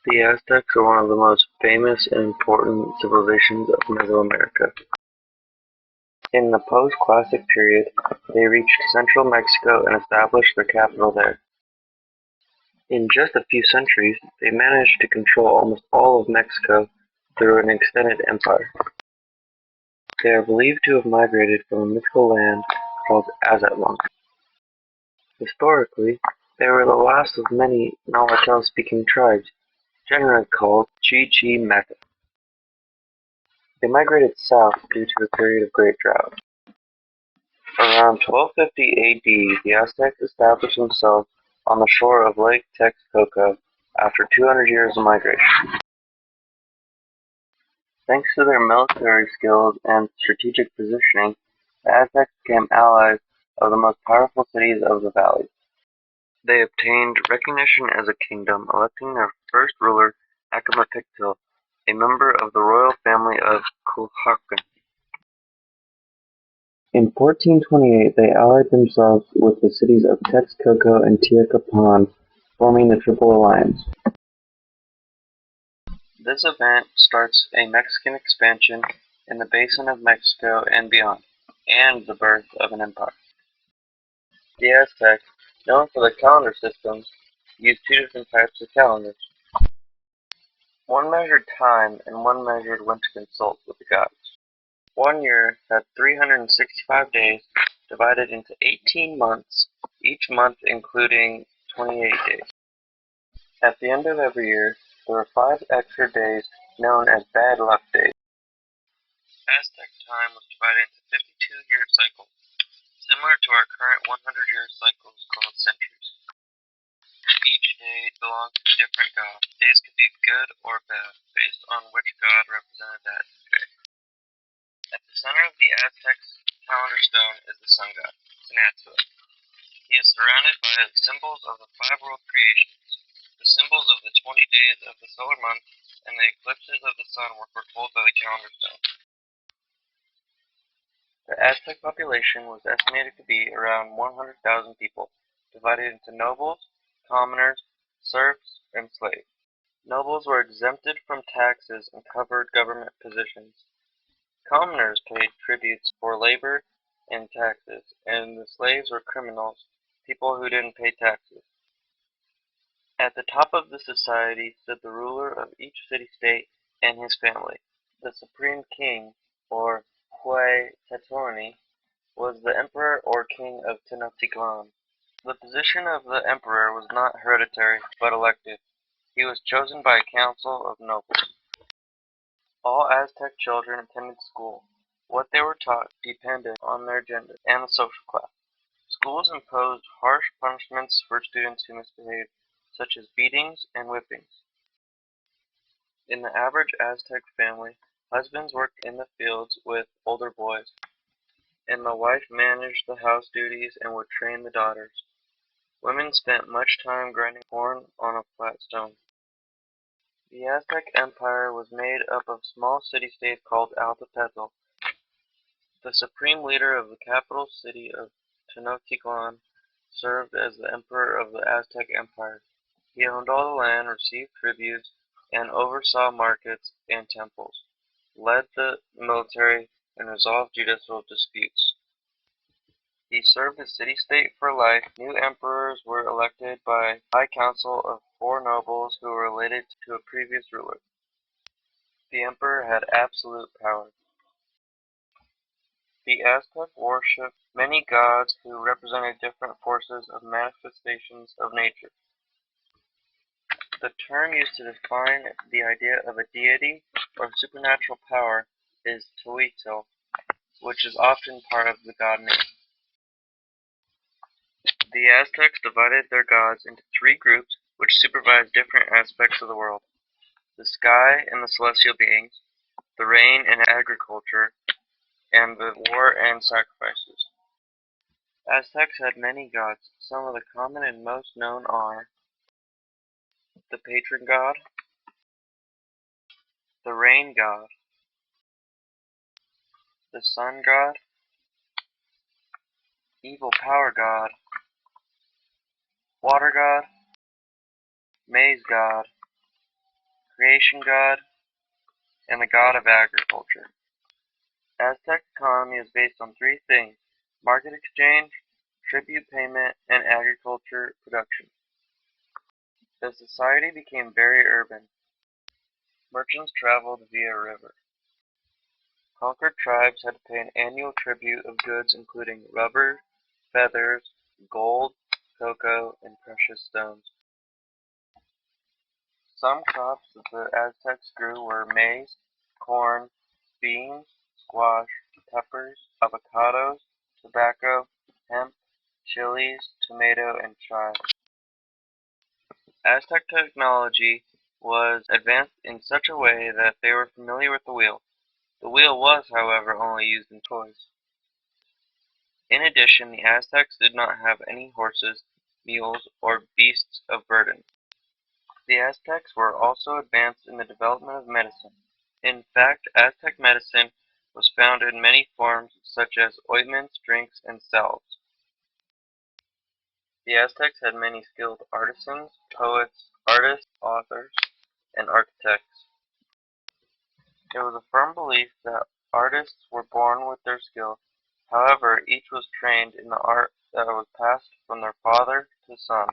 The Aztecs are one of the most famous and important civilizations of Mesoamerica. In the post-classic period, they reached central Mexico and established their capital there. In just a few centuries, they managed to control almost all of Mexico through an extended empire. They are believed to have migrated from a mythical land called Aztec. Historically, they were the last of many Nahuatl-speaking tribes, generally called Chichimeca. They migrated south due to a period of great drought. Around 1250 AD, the Aztecs established themselves on the shore of Lake Texcoco after 200 years of migration. Thanks to their military skills and strategic positioning, the Aztecs became allies of the most powerful cities of the valley. They obtained recognition as a kingdom, electing their first ruler, Acamapictil, a member of the royal family of Culhuacan. In 1428, they allied themselves with the cities of Texcoco and Tlacopan, forming the Triple Alliance. This event starts a Mexican expansion in the basin of Mexico and beyond, and the birth of an empire. The Aztecs, known for their calendar systems, used two different types of calendars. One measured time and one measured when to consult with the gods. One year had 365 days divided into 18 months, each month including 28 days. At the end of every year, there were 5 extra days known as bad luck days. Aztec time was divided into 52-year cycles, similar to our current 100-year cycles called centuries. Each day belonged to a different god. Days could be good or bad, based on which god represented that day. At the center of the Aztec's calendar stone is the sun god, Tzinatzua. He is surrounded by symbols of the 5 world creations. The symbols of the 20 days of the solar month and the eclipses of the sun were foretold by the calendar stone. The Aztec population was estimated to be around 100,000 people, divided into nobles, commoners, serfs, and slaves. Nobles were exempted from taxes and covered government positions. Commoners paid tributes for labor and taxes, and the slaves were criminals, people who didn't pay taxes. At the top of the society stood the ruler of each city-state and his family. The supreme king, or Huaytotoni, was the emperor or king of Tenochtitlan. The position of the emperor was not hereditary, but elected. He was chosen by a council of nobles. All Aztec children attended school. What they were taught depended on their gender and the social class. Schools imposed harsh punishments for students who misbehaved, such as beatings and whippings. In the average Aztec family, husbands worked in the fields with older boys, and the wife managed the house duties and would train the daughters. Women spent much time grinding corn on a flat stone. The Aztec Empire was made up of small city-states called Altepetl. The supreme leader of the capital city of Tenochtitlan served as the emperor of the Aztec Empire. He owned all the land, received tributes, and oversaw markets and temples, led the military, and resolved judicial disputes. He served the city-state for life. New emperors were elected by a high council of 4 nobles who were related to a previous ruler. The emperor had absolute power. The Aztec worshipped many gods who represented different forces of manifestations of nature. The term used to define the idea of a deity or supernatural power is Tehuitl, which is often part of the god name. The Aztecs divided their gods into 3 groups which supervised different aspects of the world: the sky and the celestial beings, the rain and agriculture, and the war and sacrifices. Aztecs had many gods. Some of the common and most known are the patron god, the rain god, the sun god, evil power god, water god, maize god, creation god, and the god of agriculture. Aztec economy is based on three things: market exchange, tribute payment, and agriculture production. The society became very urban. Merchants traveled via river. Conquered tribes had to pay an annual tribute of goods including rubber, feathers, gold, cocoa, and precious stones. Some crops that the Aztecs grew were maize, corn, beans, squash, peppers, avocados, tobacco, hemp, chilies, tomato, and chives. Aztec technology was advanced in such a way that they were familiar with the wheel. The wheel was, however, only used in toys. In addition, the Aztecs did not have any horses, mules, or beasts of burden. The Aztecs were also advanced in the development of medicine. In fact, Aztec medicine was found in many forms such as ointments, drinks, and salves. The Aztecs had many skilled artisans, poets, artists, authors, and architects. It was a firm belief that artists were born with their skill. However, each was trained in the art that was passed from their father to son,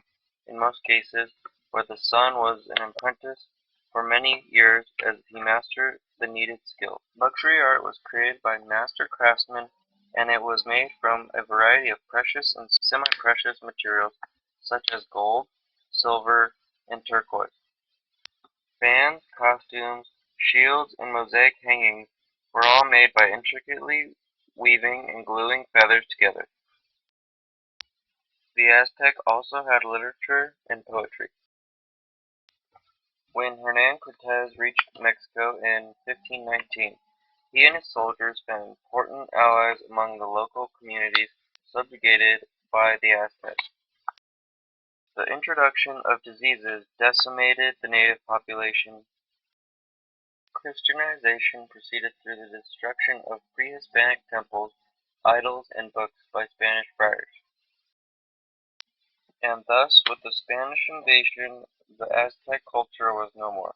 in most cases, where the son was an apprentice for many years as he mastered the needed skill. Luxury art was created by master craftsmen, and it was made from a variety of precious and semi-precious materials such as gold, silver, and turquoise. Fans, costumes, shields, and mosaic hangings were all made by intricately weaving and gluing feathers together. The Aztec also had literature and poetry. When Hernan Cortes reached Mexico in 1519, he and his soldiers found important allies among the local communities subjugated by the Aztecs. The introduction of diseases decimated the native population. Christianization proceeded through the destruction of pre-Hispanic temples, idols, and books by Spanish friars. And thus, with the Spanish invasion, the Aztec culture was no more.